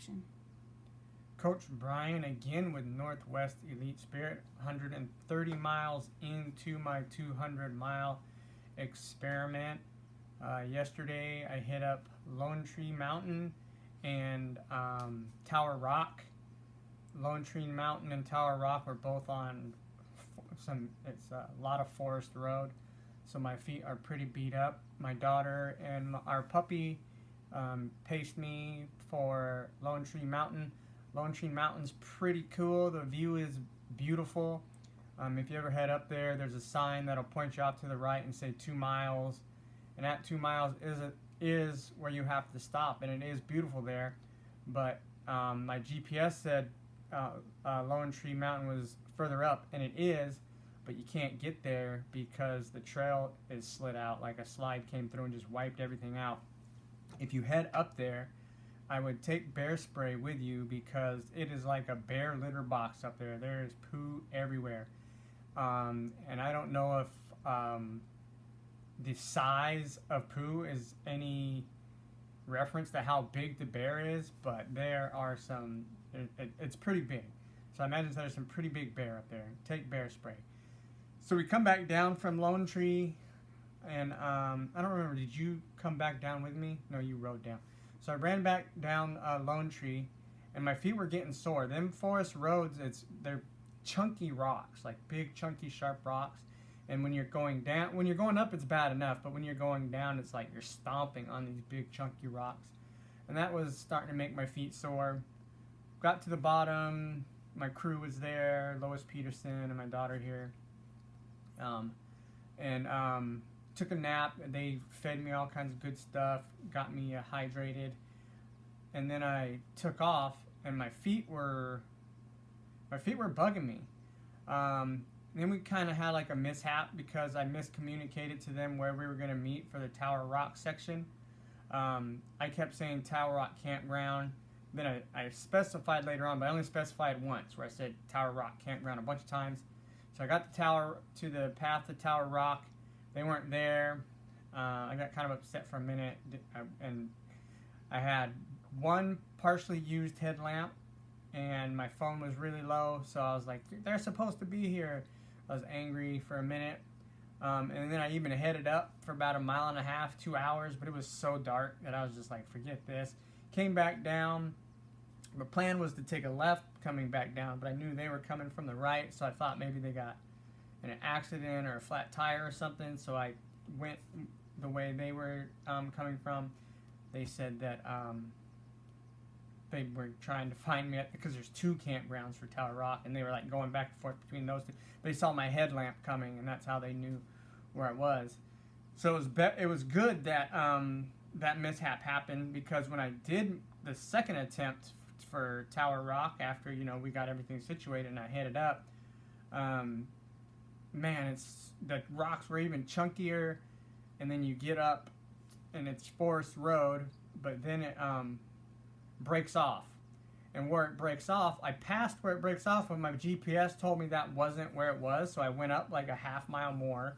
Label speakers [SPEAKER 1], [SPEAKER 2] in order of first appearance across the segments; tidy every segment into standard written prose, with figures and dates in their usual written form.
[SPEAKER 1] section.
[SPEAKER 2] Coach Brian again with Northwest Elite Spirit, 130 miles into my 200-mile experiment. Yesterday I hit up Lone Tree Mountain and Tower Rock. Lone Tree Mountain and Tower Rock were both on it's a lot of forest road, so my feet are pretty beat up. My daughter and our puppy paced me for Lone Tree Mountain. Lone Tree Mountain's pretty cool. The view is beautiful. If you ever head up there, there's a sign that'll point you off to the right and say 2 miles. And at 2 miles is where you have to stop. And it is beautiful there. But my GPS said Lone Tree Mountain was further up. And it is. But you can't get there because the trail is slid out. Like a slide came through and just wiped everything out. If you head up there, I would take bear spray with you because it is like a bear litter box up there. There is poo everywhere. And I don't know if the size of poo is any reference to how big the bear is, but there are some, it's pretty big. So I imagine there's some pretty big bear up there. Take bear spray. So we come back down from Lone Tree, and I don't remember, did you come back down with me? No, you rode down. So I ran back down Lone Tree, and my feet were getting sore. Them forest roads, they're chunky rocks, like big, chunky, sharp rocks. And when you're going down, when you're going up, it's bad enough. But when you're going down, it's like you're stomping on these big, chunky rocks. And that was starting to make my feet sore. Got to the bottom. My crew was there, Lois Peterson and my daughter here. Took a nap, and they fed me all kinds of good stuff, got me hydrated, and then I took off, and my feet were bugging me. Then we kind of had like a mishap because I miscommunicated to them where we were going to meet for the Tower Rock section. I kept saying Tower Rock Campground. Then I specified later on, but I only specified once, where I said Tower Rock Campground a bunch of times. So I got to the path to Tower Rock. They weren't there. I got kind of upset for a minute, and I had one partially used headlamp, and my phone was really low, so I was like, they're supposed to be here. I was angry for a minute, and then I even headed up for about 1.5 miles, 2 hours, but it was so dark that I was just like, forget this. Came back down. The plan was to take a left coming back down, but I knew they were coming from the right, so I thought maybe they got in an accident or a flat tire or something, so I went the way they were coming from. They said that they were trying to find me because there's 2 campgrounds for Tower Rock, and they were like going back and forth between those 2. They saw my headlamp coming, and that's how they knew where I was. So it was good that that mishap happened, because when I did the second attempt for Tower Rock after we got everything situated and I headed up, man, the rocks were even chunkier, and then you get up and it's forest road, but then it breaks off. And where it breaks off, I passed where it breaks off, but my GPS told me that wasn't where it was, so I went up like a 1/2 mile more,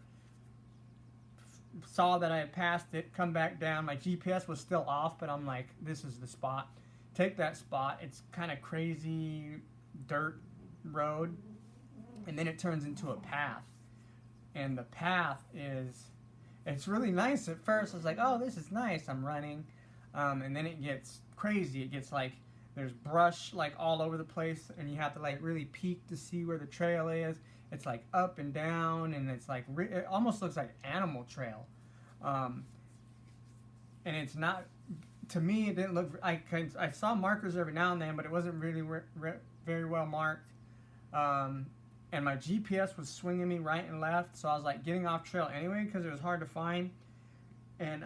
[SPEAKER 2] saw that I had passed it, come back down. My GPS was still off, but I'm like, this is the spot. Take that spot. It's kind of crazy dirt road, and then it turns into a path. And the path it's really nice at first. I was like, oh, this is nice. I'm running. And then it gets crazy. It gets like, there's brush like all over the place, and you have to like really peek to see where the trail is. It's like up and down, and it's like, it almost looks like animal trail. And it's not, to me, it didn't look, I saw markers every now and then, but it wasn't really very well marked. And my GPS was swinging me right and left, so I was like getting off trail anyway because it was hard to find. And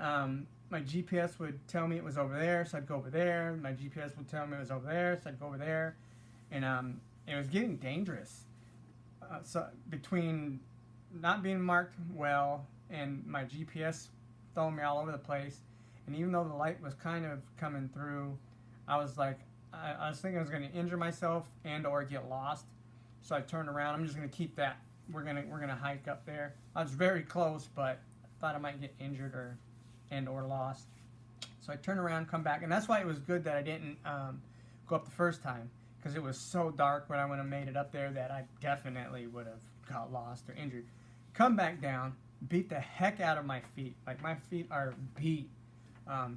[SPEAKER 2] my GPS would tell me it was over there, so I'd go over there. My GPS would tell me it was over there, so I'd go over there. And it was getting dangerous. So between not being marked well and my GPS throwing me all over the place, and even though the light was kind of coming through, I was like, I was thinking I was going to injure myself and or get lost. So I turned around. I'm just going to keep that. We're gonna hike up there. I was very close, but thought I might get injured or lost. So I turned around, come back, and that's why it was good that I didn't go up the first time because it was so dark when I would have made it up there that I definitely would have got lost or injured. Come back down, beat the heck out of my feet. Like, my feet are beat.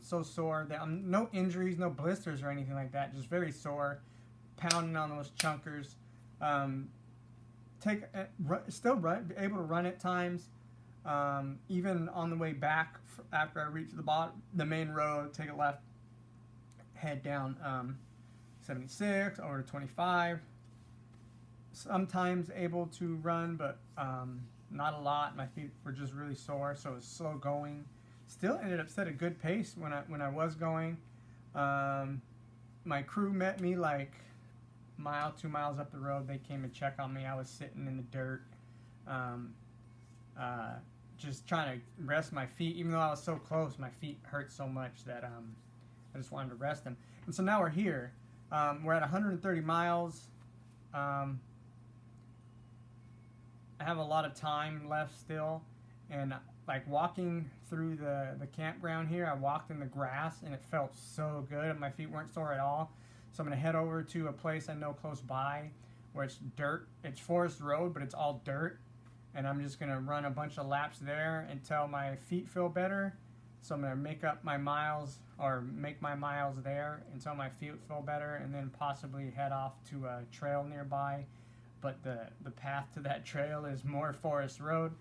[SPEAKER 2] So sore. That no injuries, no blisters or anything like that. Just very sore. Pounding on those chunkers. Able to run at times. Even on the way back after I reach the main road, take a left, head down 76 over to 25. Sometimes able to run, but not a lot. My feet were just really sore, so it was slow going. Still ended up set a good pace when I was going. My crew met me like mile, 2 miles up the road. They came and check on me. I was sitting in the dirt, just trying to rest my feet. Even though I was so close, my feet hurt so much that I just wanted to rest them. And so now we're here. We're at 130 miles. I have a lot of time left still, and like walking through the campground here, I walked in the grass and it felt so good. My feet weren't sore at all. So I'm going to head over to a place I know close by where it's dirt. It's Forest Road, but it's all dirt. And I'm just going to run a bunch of laps there until my feet feel better. So I'm going to make my miles there until my feet feel better, and then possibly head off to a trail nearby. But the path to that trail is more Forest Road.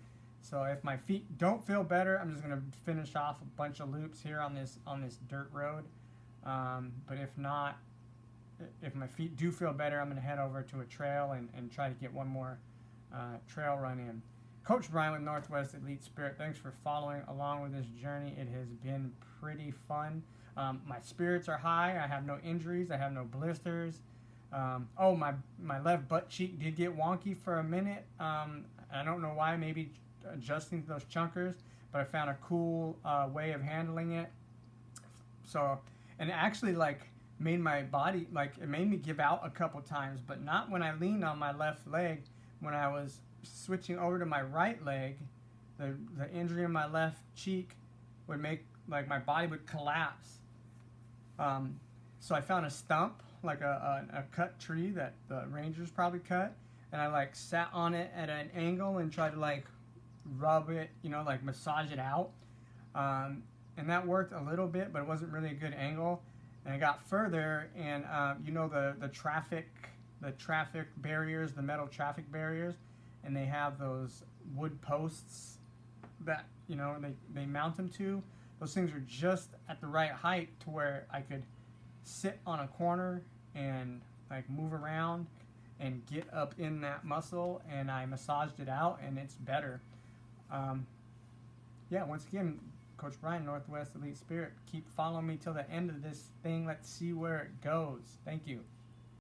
[SPEAKER 2] So if my feet don't feel better, I'm just going to finish off a bunch of loops here on this dirt road. But if not, if my feet do feel better, I'm going to head over to a trail and try to get one more trail run in. Coach Brian with Northwest Elite Spirit, thanks for following along with this journey. It has been pretty fun. My spirits are high. I have no injuries. I have no blisters. My left butt cheek did get wonky for a minute. I don't know why, maybe adjusting those chunkers, but I found a cool way of handling it. So, and it actually made my body, it made me give out a couple times, but not when I leaned on my left leg. When I was switching over to my right leg, the injury in my left cheek would make, my body would collapse. So I found a stump, a cut tree that the rangers probably cut, and I sat on it at an angle and tried to rub it, massage it out. And that worked a little bit, but it wasn't really a good angle. And I got further, and the traffic barriers, the metal traffic barriers, and they have those wood posts that they mount them to. Those things are just at the right height to where I could sit on a corner and move around and get up in that muscle, and I massaged it out, and it's better. Once again, Coach Brian, Northwest Elite Spirit. Keep following me till the end of this thing. Let's see where it goes. Thank you.